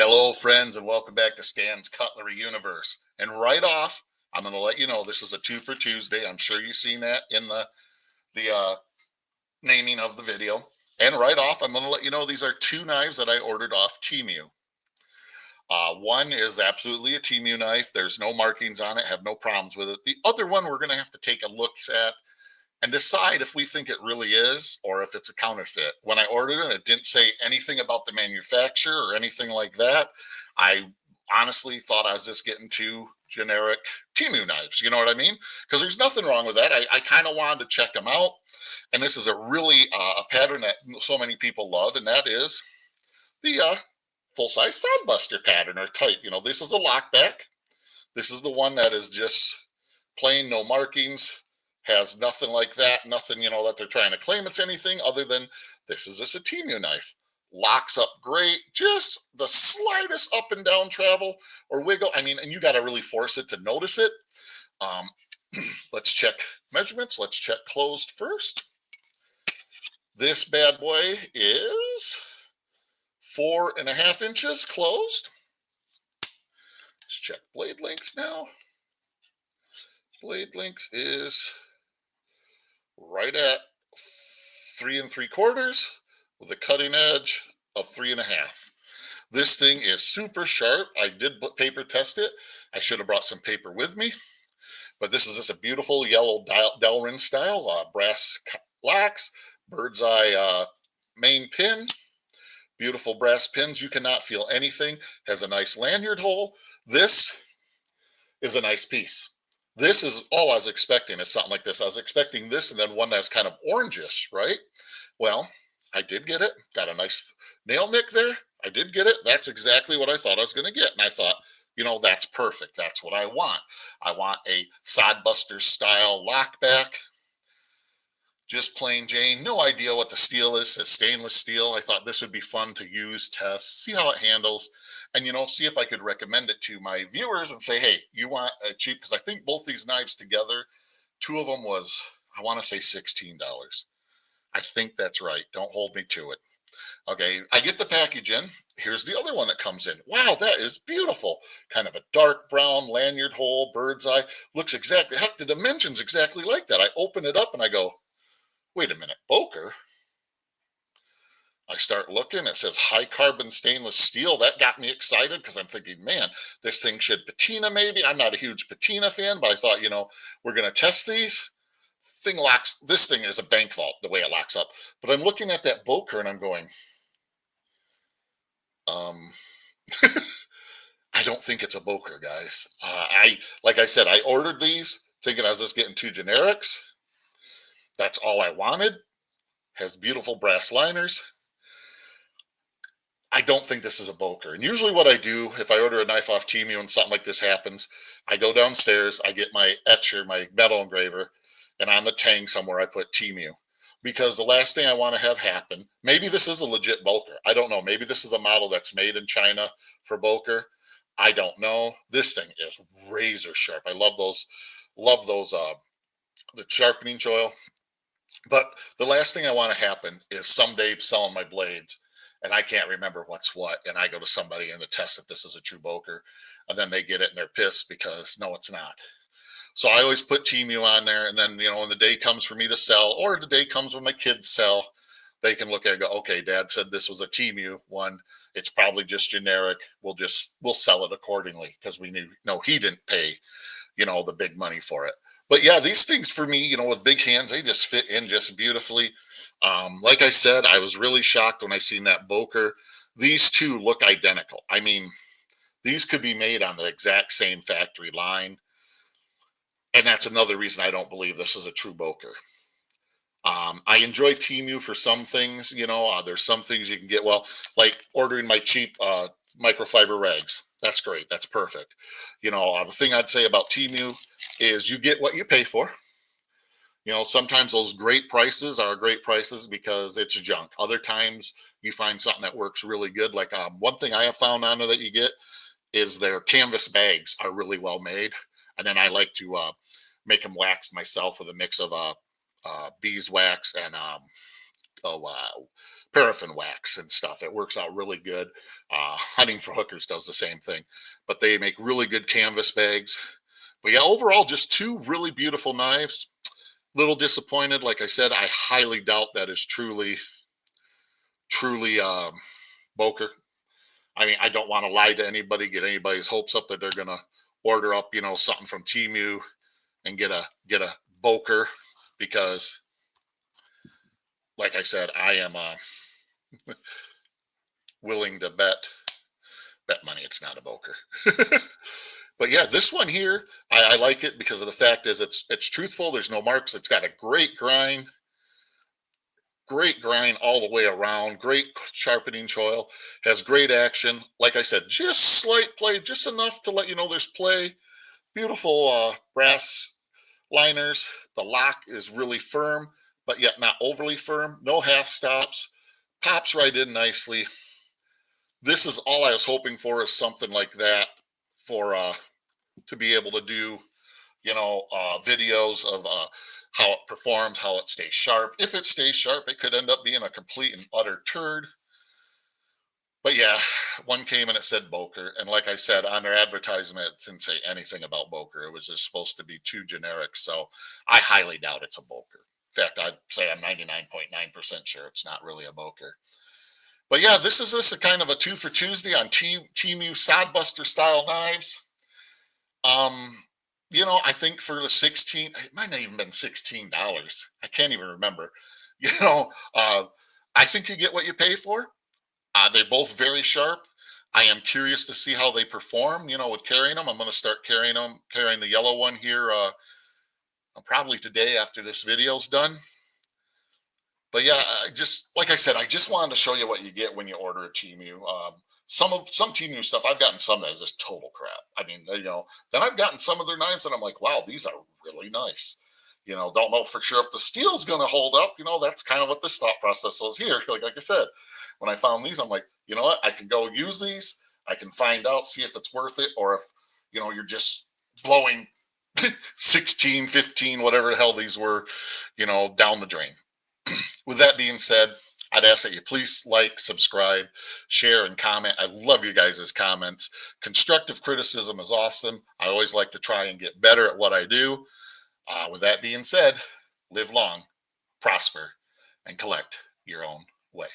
Hello, friends, and welcome back to Stan's Cutlery Universe. And right off, I'm going to let you know this is a two for Tuesday. I'm sure you've seen that in the naming of the video. And right off, I'm going to let you know these are two knives that I ordered off Temu. One is absolutely a Temu knife. There's no markings on it, have no problems with it. The other one we're going to have to take a look at and decide if we think it really is or if it's a counterfeit. When I ordered it, it didn't say anything about the manufacturer or anything like that. I honestly thought I was just getting two generic Temu knives. You know what I mean? Because there's nothing wrong with that. I kind of wanted to check them out. And this is a really a pattern that so many people love, and that is the full-size sodbuster pattern or type. This is a lockback. This is the one that is just plain, no markings, has nothing like that, nothing, that they're trying to claim it's anything other than this is just a Temu knife. Locks up great, just the slightest up and down travel or wiggle. And you got to really force it to notice it. Let's check measurements. Let's check closed first. This bad boy is 4.5 inches closed. Let's check blade lengths now. Blade length is right at 3 3/4 with a cutting edge of 3.5. This thing is super sharp. I did paper test it. I should have brought some paper with me, but this is just a beautiful yellow Delrin style brass locks, bird's eye main pin, beautiful brass pins. You cannot feel anything. Has a nice lanyard hole. This is a nice piece. This is all I was expecting, is something like this. I was expecting this and then one that's kind of orangish, right? Well, I did get it. Got a nice nail nick there. I did get it. That's exactly what I thought I was going to get. And I thought, that's perfect. That's what I want. I want a sodbuster style lockback. Just plain Jane. No idea what the steel is. It's stainless steel. I thought this would be fun to use, test, see how it handles. And, see if I could recommend it to my viewers and say, hey, you want a cheap, because I think both these knives together, two of them was, I want to say $16. I think that's right. Don't hold me to it. Okay, I get the package in. Here's the other one that comes in. Wow, that is beautiful. Kind of a dark brown lanyard hole, bird's eye. Looks exactly, heck, the dimension's exactly like that. I open it up and I go, wait a minute, Boker? I start looking, it says high carbon stainless steel. That got me excited because I'm thinking, man, this thing should patina maybe. I'm not a huge patina fan, but I thought, we're going to test these. Thing locks, this thing is a bank vault, the way it locks up. But I'm looking at that Boker and I'm going, I don't think it's a Boker, guys. Like I said, I ordered these thinking I was just getting two generics. That's all I wanted. Has beautiful brass liners. I don't think this is a Boker. And usually what I do, if I order a knife off Temu and something like this happens, I go downstairs, I get my etcher, my metal engraver, and on the tang somewhere I put Temu. Because the last thing I want to have happen, maybe this is a legit Boker. I don't know. Maybe this is a model that's made in China for Boker. I don't know. This thing is razor sharp. I love those, the sharpening choil. But the last thing I want to happen is someday selling my blades and I can't remember what's what, and I go to somebody and attest that this is a true Boker, and then they get it and they're pissed because no, it's not. So I always put Temu on there, and then when the day comes for me to sell, or the day comes when my kids sell, they can look at it and go, okay, Dad said this was a Temu one. It's probably just generic. We'll sell it accordingly because we know he didn't pay, the big money for it. But yeah, these things for me, with big hands, they just fit in just beautifully. Like I said, I was really shocked when I seen that Boker. These two look identical. I mean, these could be made on the exact same factory line. And that's another reason I don't believe this is a true Boker. I enjoy Temu for some things, there's some things you can get, well, like ordering my cheap microfiber rags. That's great. That's perfect. The thing I'd say about Temu is you get what you pay for. Sometimes those great prices are great prices because it's junk. Other times you find something that works really good. Like one thing I have found on there that you get is their canvas bags are really well made. And then I like to make them waxed myself with a mix of beeswax and paraffin wax and stuff. It works out really good. Hunting for Hookers does the same thing, but they make really good canvas bags. But yeah, overall, just two really beautiful knives. Little disappointed, like I said. I highly doubt that is truly Boker. I mean, I don't want to lie to anybody, get anybody's hopes up that they're gonna order up, something from Temu and get a Boker, because, like I said, I am willing to bet money it's not a Boker. But yeah, this one here, I like it because of the fact is it's truthful. There's no marks. It's got a great grind all the way around. Great sharpening choil. Has great action. Like I said, just slight play, just enough to let you know there's play. Beautiful brass liners. The lock is really firm, but yet not overly firm. No half stops. Pops right in nicely. This is all I was hoping for, is something like that for to be able to do, videos of how it performs, how it stays sharp. If it stays sharp, it could end up being a complete and utter turd. But yeah, one came and it said Boker. And like I said, on their advertisement, it didn't say anything about Boker. It was just supposed to be too generic. So I highly doubt it's a Boker. In fact, I'd say I'm 99.9% sure it's not really a Boker. But yeah, this is a kind of a 2 for Tuesday on Temu Sodbuster style knives. I think for the 16, it might not even been $16. I can't even remember. You know, uh, I think you get what you pay for. They're both very sharp. I am curious to see how they perform, with carrying them. I'm going to start carrying the yellow one here probably today after this video's done. But yeah, like I said, I just wanted to show you what you get when you order a Temu. Some Temu stuff, I've gotten some that is just total crap. I mean, then I've gotten some of their knives and I'm like, wow, these are really nice. Don't know for sure if the steel's going to hold up. That's kind of what this thought process was here. Like I said, when I found these, I'm like, you know what? I can go use these. I can find out, see if it's worth it, or if, you're just blowing 16, 15, whatever the hell these were, down the drain. With that being said, I'd ask that you please like, subscribe, share, and comment. I love you guys' comments. Constructive criticism is awesome. I always like to try and get better at what I do. With that being said, live long, prosper, and collect your own way.